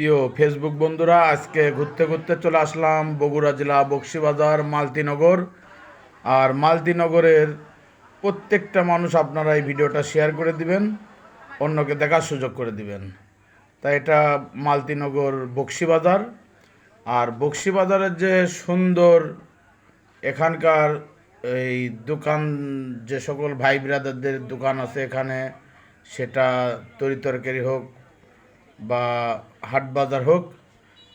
প্রিয় ফেসবুক বন্ধুরা, আজকে ঘুরতে ঘুরতে চলে আসলাম বগুড়া জেলা বকশীবাজার মালতীনগর। আর মালতীনগরের প্রত্যেকটা মানুষ আপনারা এই ভিডিওটা শেয়ার করে দিবেন, অন্যকে দেখার সুযোগ করে দিবেন। তাই এটা মালতীনগর বকশীবাজার। আর বকশীবাজারের যে সুন্দর এখানকার এই দোকান, যে সকল ভাই ব্রাদারদের দোকান আছে এখানে, সেটা তরিতরকারি হোক বা হাট বাজার হোক,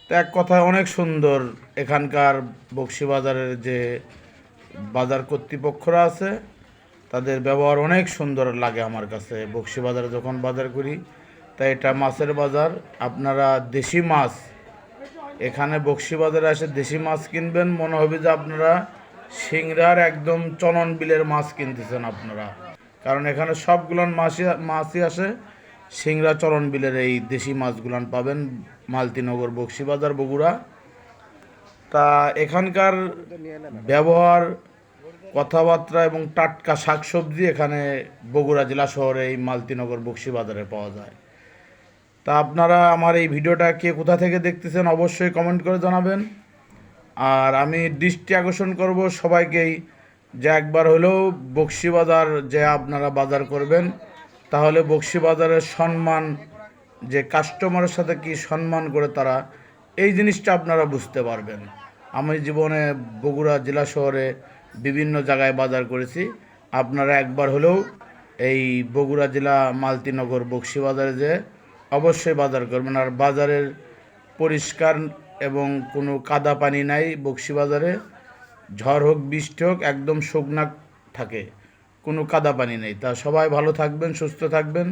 তো এক কথায় অনেক সুন্দর। এখানকার বকশীবাজারের যে বাজার কর্তৃপক্ষরা আছে তাদের ব্যবহার অনেক সুন্দর লাগে আমার কাছে বকশীবাজারে যখন বাজার করি। তাই এটা মাছের বাজার, আপনারা দেশি মাছ এখানে বকশীবাজারে এসে দেশি মাছ কিনবেন, মনে হবে যে আপনারা সিংড়ার একদম চলন বিলের মাছ কিনতেছেন আপনারা। কারণ এখানে সবগুলান মাছই আসে সিংড়া চলন বিলের, এই দেশি মাছগুলান পাবেন মালতীনগর বকশীবাজার বগুড়া। তা এখানকার ব্যবহার, কথাবার্তা এবং টাটকা শাকসবজি এখানে বগুড়া জেলা শহরে এই মালতীনগর বকশীবাজারে পাওয়া যায়। তা আপনারা আমার এই ভিডিওটা কে কোথা থেকে দেখতেছেন অবশ্যই কমেন্ট করে জানাবেন। আর আমি দৃষ্টি আকর্ষণ করব সবাইকেই যে একবার হলেও বকশীবাজার যে আপনারা বাজার করবেন, তাহলে বকশীবাজারের সম্মান, যে কাস্টমারের সাথে কি সম্মান করে তারা, এই জিনিসটা আপনারা বুঝতে পারবেন। আমি জীবনে বগুড়া জেলা শহরে বিভিন্ন জায়গায় বাজার করেছি, আপনারা একবার হলেও এই বগুড়া জেলা মালতীনগর বকশীবাজারে যে অবশ্যই বাজার করবেন। আর বাজারের পরিষ্কার এবং কোনো কাদা পানি নাই বকশীবাজারে, ঝড় হোক বৃষ্টি হোক একদম শুকনা থাকে, কোনো কাদা পানি নেই। তা সবাই ভালো থাকবেন, সুস্থ থাকবেন।